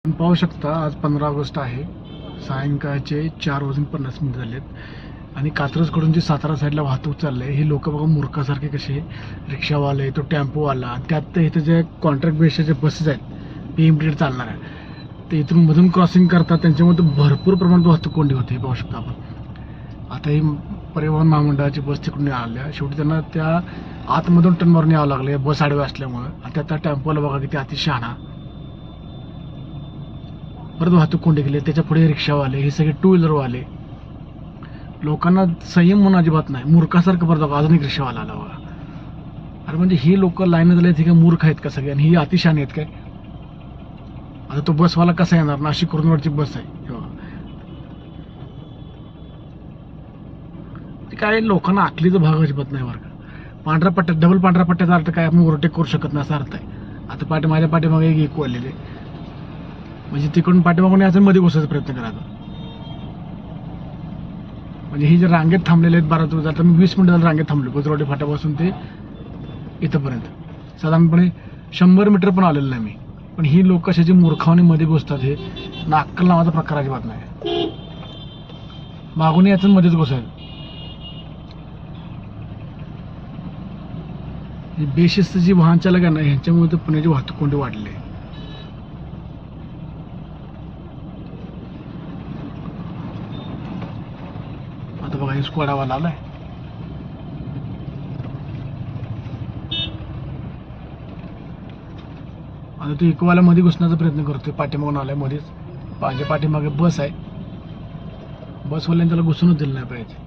आपण पाहू शकता आज 15 ऑगस्ट आहे. सायंकाळचे 4:50 झालेत आणि कात्रजकडून जी सातारा साईडला वाहतूक चालली आहे ही लोक बघा मूर्खासारखे कसे रिक्षावाले तो टेम्पोवाला त्यात तर इथं जे कॉन्ट्रॅक्ट बेसच्या जे बसेस आहेत PMT चालणार आहे ते इथून मधून क्रॉसिंग करतात त्यांच्यामध्ये भरपूर प्रमाणात वाहतूक कोंडी होते हे पाहू शकता आपण. आता ही परिवहन महामंडळाची बस तिकडून आल्या शेवटी त्यांना त्या आतमधून टर्नवरून यावं लागलं बस आडव्या असल्यामुळं. आता त्या टेम्पोला बघा किती अतिशहाणा परत वाहतूक कोंडी केली. त्याच्या पुढे रिक्षावाले हे सगळे टू व्हीलरवाले लोकांना संयम म्हणून अजिबात नाही मूर्खासारखं परत अजून एक रिक्षावाला आला बघा. अरे म्हणजे ही लोक लाईन झाले ते काय मूर्ख आहेत का सगळे आणि ही अतिशहाणी आहेत काय. आता तो बसवाला कसा येणार नाशिक कुरुंदवाडची बस आहे हे बघा. ते काय लोकांना आखलीचा भाग अजिबात नाही बरं का. पांढऱ्या पट्ट्यात डबल पांढऱ्या पट्ट्याचा अर्थ काय आपण ओव्हरटेक करू शकत नाही असा अर्थ आहे. आता माझ्या पाठीमागे एक इको आलेले म्हणजे तिकडून पाठीमागून यायचं मध्ये घुसायचा प्रयत्न करायचा. म्हणजे ही जे रांगेत थांबलेले आहेत 12 आता मी 20 मिनिटं झालं रांगेत थांबलो गुजरावडी फाट्यापासून ते इथंपर्यंत साधारणपणे 100 मीटर पण आलेलं नाही मी. पण ही लोक कशाची मूर्खावणी मध्ये घुसतात हे ना अक्कल नावाचा प्रकार अजिबात नाही. मागून याचं मध्येच घुसायचं. बेशिस्त जी वाहन चालक आहे ना ह्यांच्यामुळे तर पुण्याची वाहतूक कोंडी वाढली आहे. आता बघा हे स्क्वॉडावाला आलाय. आता तो इकोवाला मध्ये घुसण्याचा प्रयत्न करतोय पाठीमागून आलाय मध्येच. माझ्या पाठीमागे बस आहे बसवाल्याने त्याला घुसूनच दिलं नाही पाहिजे.